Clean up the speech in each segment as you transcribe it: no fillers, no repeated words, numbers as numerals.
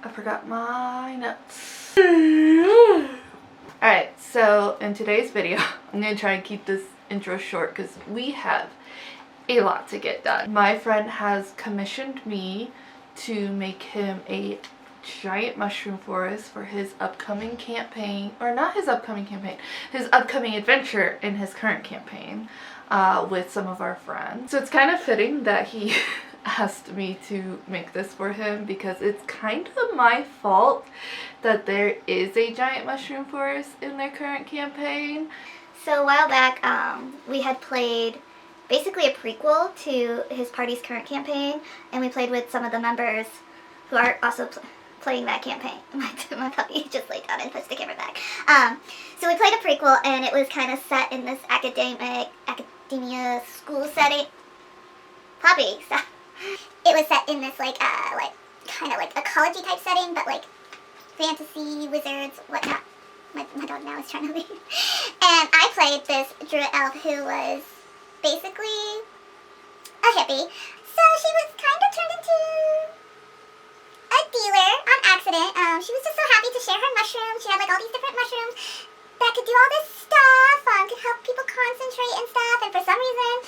I forgot my notes. Alright, so in today's video, I'm going to try and keep this intro short because we have a lot to get done. My friend has commissioned me to make him a giant mushroom forest for his upcoming campaign, or not his upcoming campaign, his upcoming adventure in his current campaign with some of our friends. So it's kind of fitting that he asked me to make this for him because it's kind of my fault that there is a giant mushroom forest in their current campaign. So a while back, we had played basically a prequel to his party's current campaign, and we played with some of the members who are also playing that campaign. My puppy just laid down and pushed the camera back. So we played a prequel, and it was kind of set in this academia school setting. Puppy, stop. It was set in this kind of like a college-y type setting, but like fantasy, wizards, whatnot. My dog now is trying to leave. And I played this druid elf who was basically a hippie. So she was kind of turned into a dealer on accident. She was just so happy to share her mushrooms. She had like all these different mushrooms that could do all this stuff, could help people concentrate and stuff. And for some reason,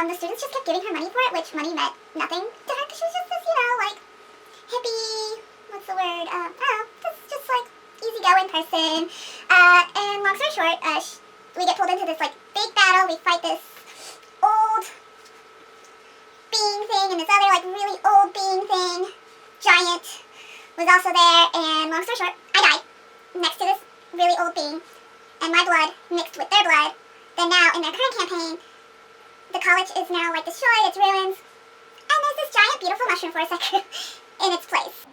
the students just kept giving her money for it, which money meant nothing to her because she was just this, like hippie, what's the word? I don't know, just like easygoing person. And long story short, we get pulled into this like big battle. We fight this old being thing and this other like really old being thing. Giant was also there, and long story short, I died next to this really old being, and my blood mixed with their blood. Then now in their current campaign, the college is now like destroyed, it's ruins, and there's this giant beautiful mushroom forest in its place.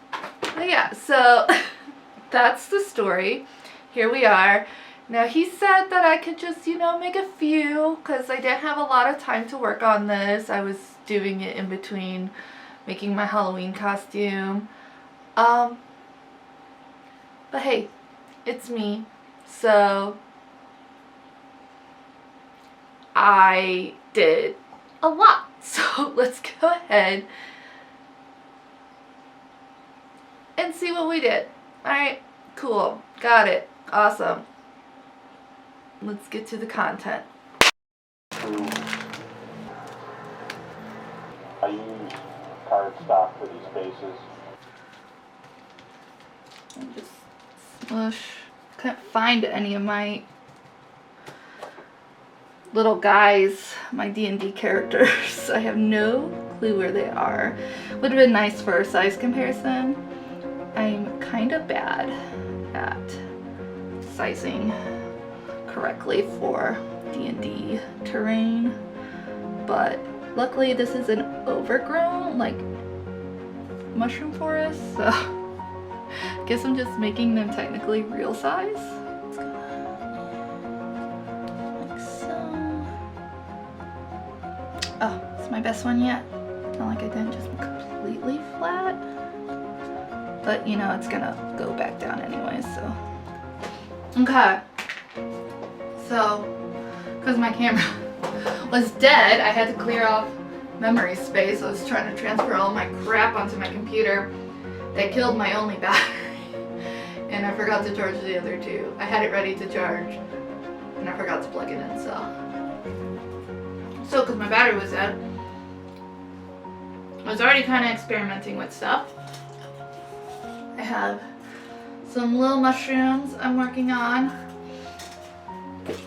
But yeah, so that's the story. Here we are. Now he said that I could just, make a few because I didn't have a lot of time to work on this. I was doing it in between making my Halloween costume. But hey, it's me. So I did a lot. So let's go ahead and see what we did. Alright, cool. Got it. Awesome. Let's get to the content. I use cardstock for these faces. And just smush. Couldn't find any of my little guys, my D&D characters. I have no clue where they are. Would have been nice for a size comparison. I'm kind of bad at sizing correctly for D&D terrain, but luckily this is an overgrown mushroom forest, so I guess I'm just making them technically real size. Let's go like so. Oh, it's my best one yet. Not like I didn't just completely flat, but it's gonna go back down anyway, so. Okay. So, because my camera was dead, I had to clear off memory space. I was trying to transfer all my crap onto my computer. That killed my only battery. And I forgot to charge the other two. I had it ready to charge, and I forgot to plug it in, So, because my battery was dead, I was already kind of experimenting with stuff. I have some little mushrooms I'm working on.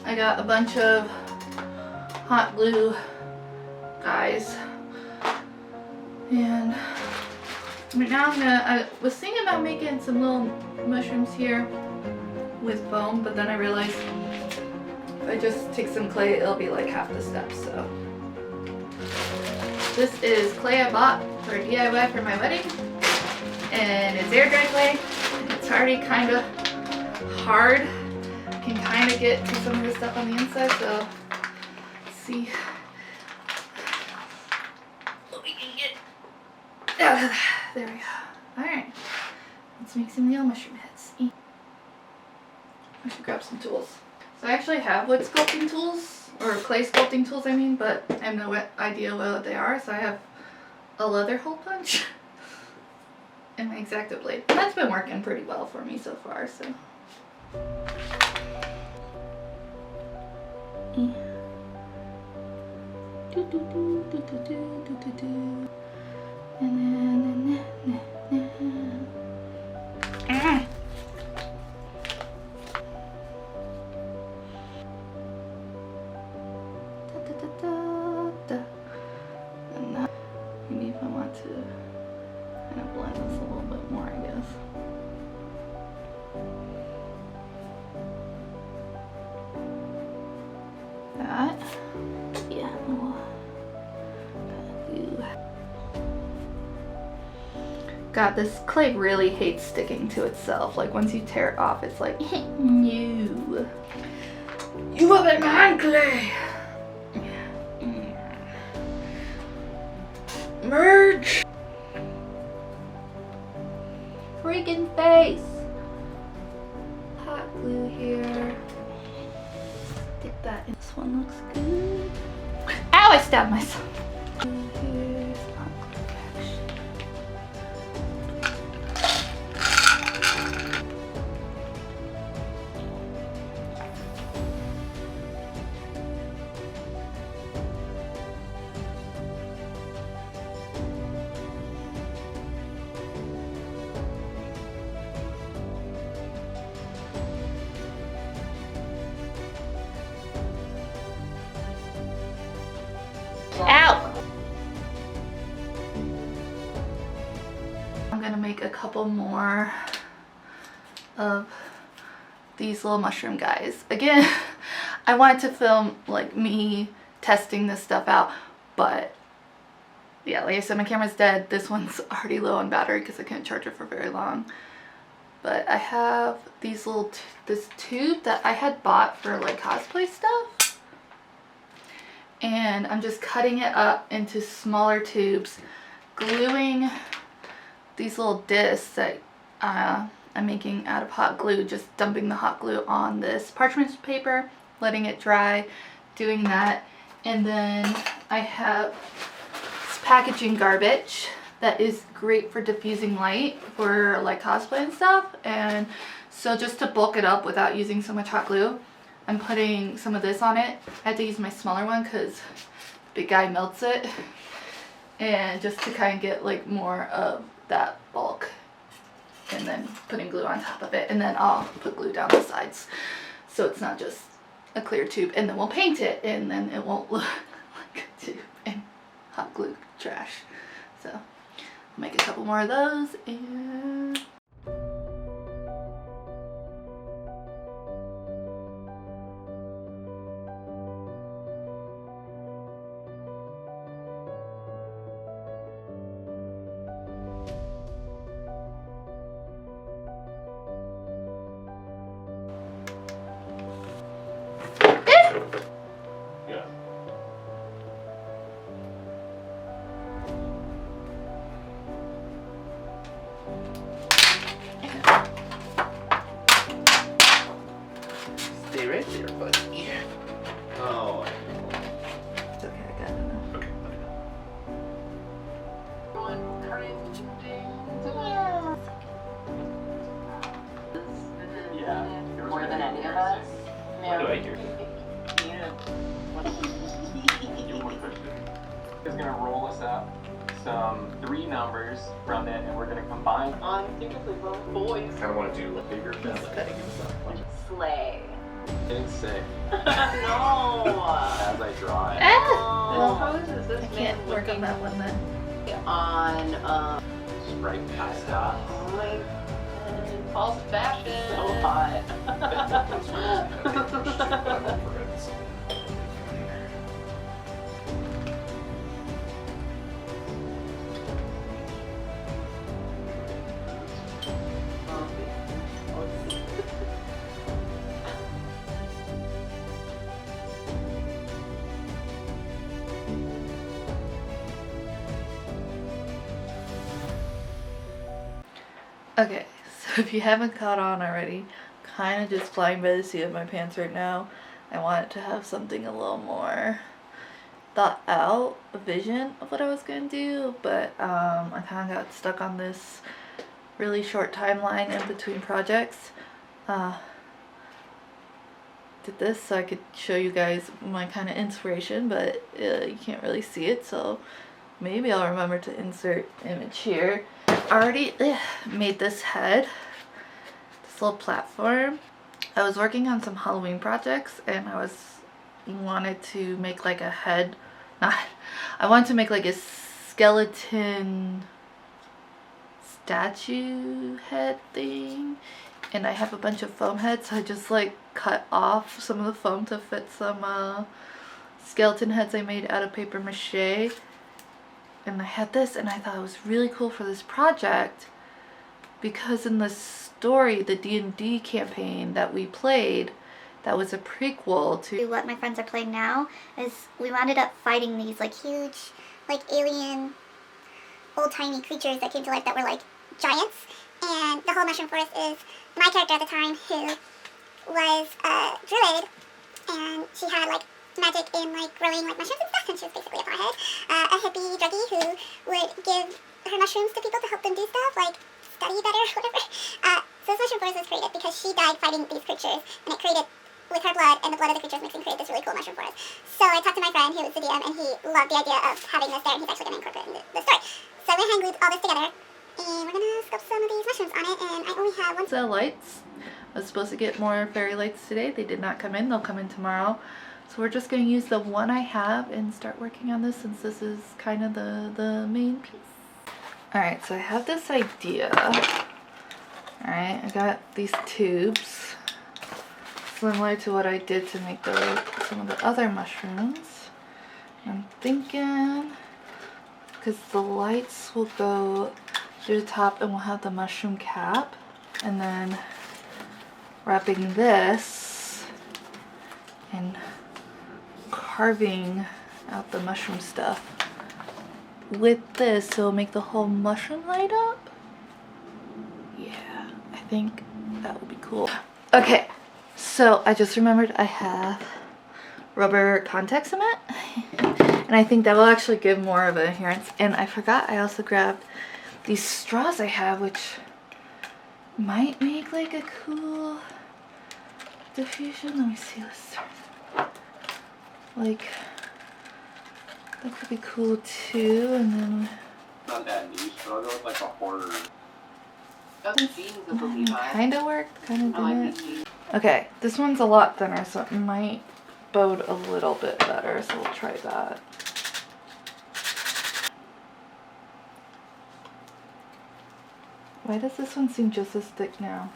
I got a bunch of hot glue guys, and right now I was thinking about making some little mushrooms here with foam, but then I realized if I just take some clay, it'll be like half the steps. So this is clay I bought for DIY for my wedding, and it's air dry clay. It's already kind of hard. Can kind of get to some of the stuff on the inside, so let's see what we can get out of that. There we go. Alright, let's make some nail mushroom heads. I should grab some tools. So I actually have wood sculpting tools, or clay sculpting tools I mean, but I have no idea what they are, so I have a leather hole punch. and my X-Acto blade. And that's been working pretty well for me so far, so. Yeah. And then and now maybe if I want to kind of blend this a little bit more, I guess. That, yeah, God, this clay really hates sticking to itself. Like once you tear it off, it's like, no. You have been my clay. Merge. Freaking face. Hot glue here. Stick that in. This one looks good. Ow, I stabbed myself. Here's hot glue action. Ow! I'm gonna make a couple more of these little mushroom guys. Again, I wanted to film like me testing this stuff out, but yeah, like I said, my camera's dead. This one's already low on battery because I couldn't charge it for very long. But I have these little, this tube that I had bought for like cosplay stuff. And I'm just cutting it up into smaller tubes, gluing these little discs that I'm making out of hot glue, just dumping the hot glue on this parchment paper, letting it dry, doing that. And then I have this packaging garbage that is great for diffusing light for like cosplay and stuff. And so just to bulk it up without using so much hot glue, I'm putting some of this on it. I had to use my smaller one because the big guy melts it. And just to kind of get like more of that bulk. And then putting glue on top of it. And then I'll put glue down the sides so it's not just a clear tube. And then we'll paint it and then it won't look like a tube and hot glue trash. So I'll make a couple more of those and... Yeah. Stay right there, buddy. Oh. It's okay, I got it now. Okay. Yeah. More than any of us. What do I hear? Is going to roll us up some 3 numbers from it, and we're going to combine. I'm thinking both boys. Kind of want to do a bigger He's family. cutting himself. Slay. Getting sick No. as I draw it. Well, how is I this can't man work on that one then. on Sprite pasta. oh my God, false fashion. So hot. Okay, so if you haven't caught on already, kind of just flying by the seat of my pants right now. I wanted to have something a little more thought out, a vision of what I was going to do, but I kind of got stuck on this really short timeline in between projects. Did this so I could show you guys my kind of inspiration, but you can't really see it, so maybe I'll remember to insert image here. I already made this head, this little platform. I was working on some Halloween projects and I wanted to make like a head, I wanted to make like a skeleton statue head thing, and I have a bunch of foam heads, so I just like cut off some of the foam to fit some skeleton heads I made out of paper mache. And I had this, and I thought it was really cool for this project because in the story, the D&D campaign that we played, that was a prequel to What my friends are playing now is we wound up fighting these like huge, like alien, old-timey creatures that came to life that were like giants. And the whole mushroom forest is my character at the time, who was a druid, and she had like magic in like growing like mushrooms and stuff, and she was basically a pothead, a hippie druggie who would give her mushrooms to people to help them do stuff like study better or whatever. So this mushroom forest was created because she died fighting these creatures, and it created with her blood and the blood of the creatures mixing created this really cool mushroom forest. So I talked to my friend who was the DM, and he loved the idea of having this there, and he's actually going to incorporate it into the story. So we hand glued all this together, and we're going to sculpt some of these mushrooms on it, and I only have one. the lights. I was supposed to get more fairy lights today. They did not come in. They'll come in tomorrow. So we're just going to use the one I have and start working on this, since this is kind of the main piece. Alright, so I have this idea. Alright, I got these tubes, similar to what I did to make some of the other mushrooms. I'm thinking, because the lights will go through the top and we'll have the mushroom cap, and then wrapping this and carving out the mushroom stuff with this, so it'll make the whole mushroom light up. Yeah, I think that would be cool. Okay, so I just remembered I have rubber contact cement, and I think that will actually give more of an adherence. And I forgot I also grabbed these straws I have, which might make like a cool diffusion. Let me see this. Like, that could be cool too. And then Not that niche, but I'll go with like a horror. Other jeans with the Levi's. kind of worked, kind of I like didn't. these jeans. Okay, this one's a lot thinner, so it might bode a little bit better, so we'll try that. Why does this one seem just as thick now?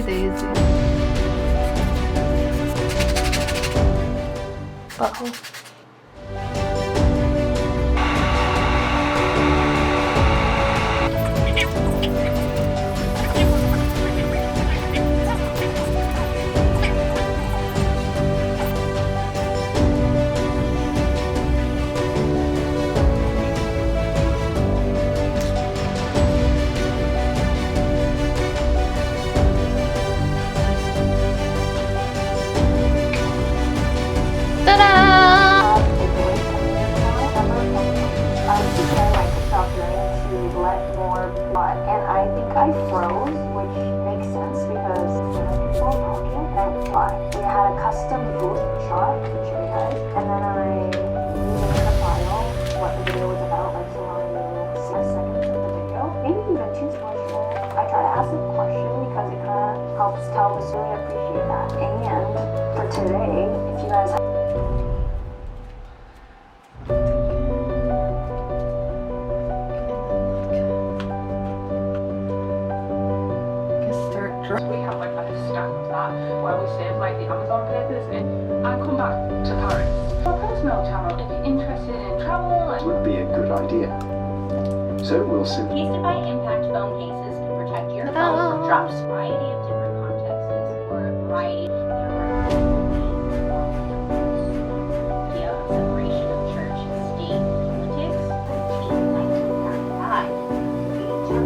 Daisy. Butthole. And I think I froze, which makes sense because people talking and fly. We had a custom booth shot to show you guys, and then I definitely appreciate that. And for today, if you guys We have like a stack of that where we save like the Amazon papers and come back to Paris. For a personal channel, if you're interested in travel and would be a good idea. So we'll simply Case by impact phone cases can protect your phone from drops. A variety of different contexts for a variety of idea of separation of church and state politics. In 1935, we took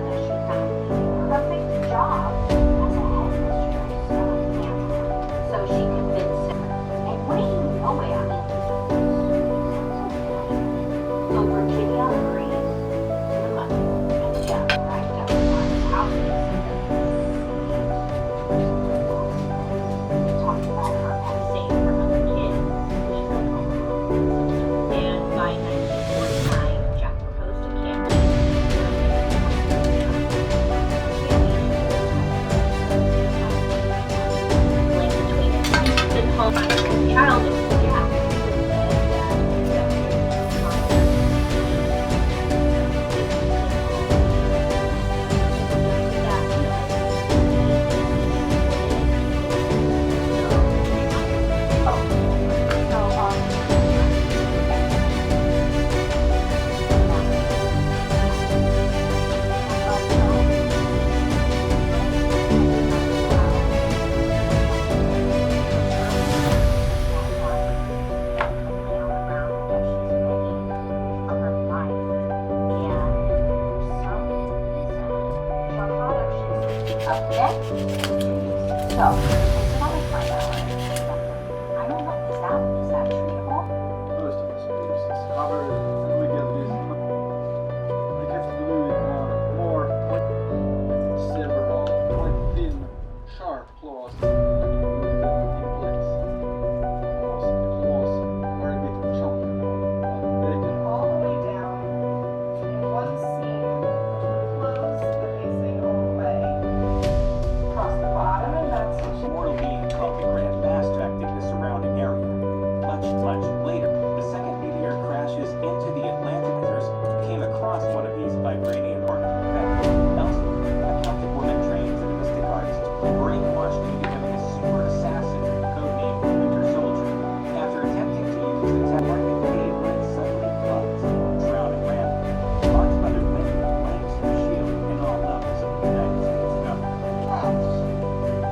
that she found a perfect job as a headmistress of Canada. So she convinced him. And what do you know about it? So Virginia agreed to the money, and Jeff arrived at Mark's house talked about her essay for other kids, and by 1949, Jack proposed to link between and home childhood. Most of this piece is covered, and we get this. Like have to glue it on more several quite thin, sharp claws. And glue it in place. Also, the claws are a bit chunky now, but they can all the way down in one seam, close the facing all the way across the bottom, and that's Mortal being called the Grand Mass affecting the surrounding area. Much later, the second meteor crashes into the Atlantic. Came across one of these vibranium ornament effects. Elsewhere, a Celtic woman trained as a mystic artist, brainwashed into becoming a super assassin, codenamed Winter Soldier. After attempting to use the tech in cave when it suddenly floods, drowning randomly. Mark's mother Wendy blames her shield and all levels of the United States government.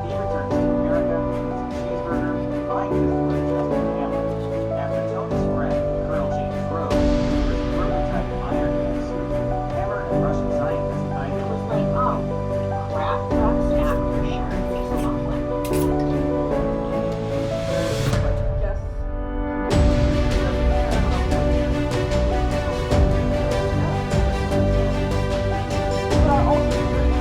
He returns to America, eats a cheeseburger, finds his just hammer. After Tony's friend, Colonel James Rhodes, delivers prototype Iron Man suit, Hammer and Russian scientist Ivan It was like, oh, crap, rock snack for sure. Makes a lot of just but also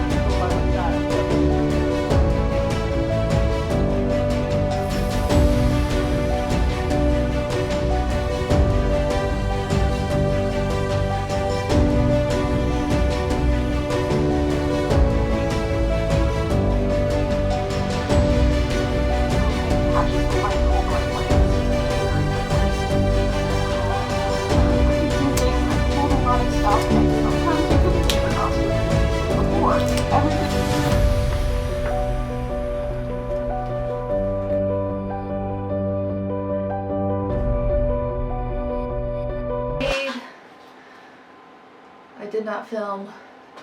I did not film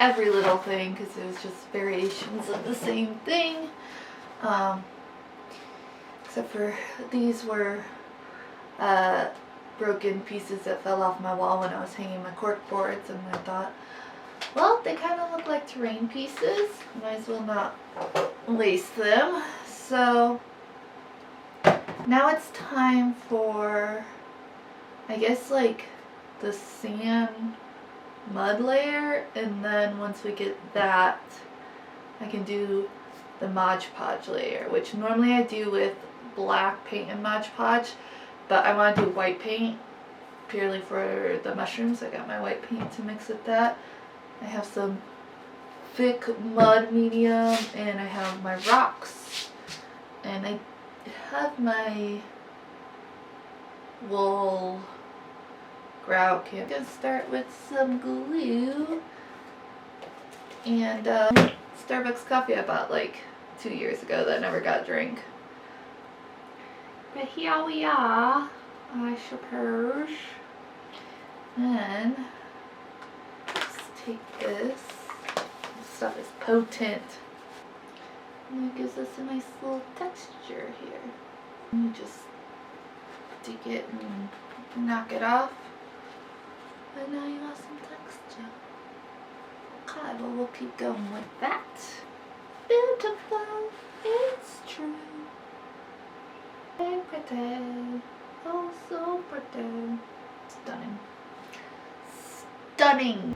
every little thing because it was just variations of the same thing. Except for these were broken pieces that fell off my wall when I was hanging my cork boards, and I thought, well, they kind of look like terrain pieces. Might as well not waste them. So now it's time for, I guess, like the sand mud layer, and then once we get that, I can do the Mod Podge layer, which normally I do with black paint and Mod Podge, but I want to do white paint purely for the mushrooms. I got my white paint to mix with that. I have some thick mud medium, and I have my rocks, and I have my wool grout kit. I'm gonna start with some glue and Starbucks coffee I bought like 2 years ago that I never got drink. But here we are, I suppose. And let's take this. This stuff is potent. And it gives us a nice little texture here. And you just dig it and knock it off. And now you have some texture. Okay, well we'll keep going with that. Beautiful, it's true. Very pretty, oh so pretty. Stunning. Stunning!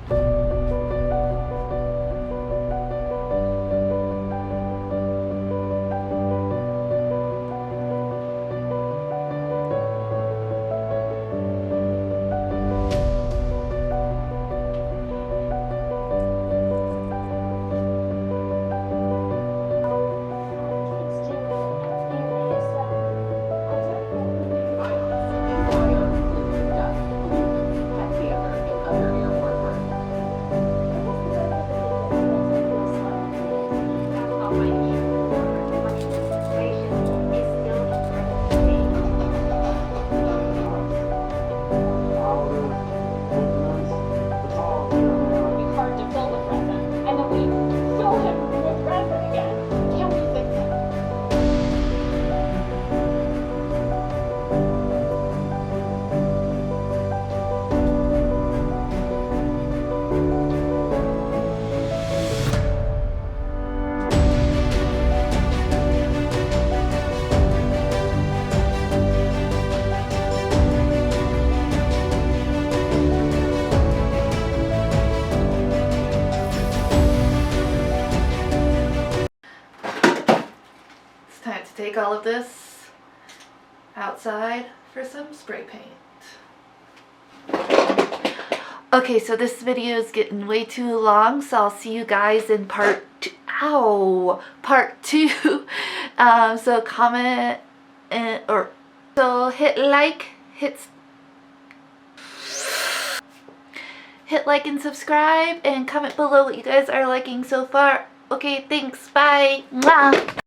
Time to take all of this outside for some spray paint. Okay, so this video is getting way too long, so I'll see you guys in part two. Part 2. So comment so hit like and subscribe, and comment below what you guys are liking so far. Okay, thanks. Bye. Mwah.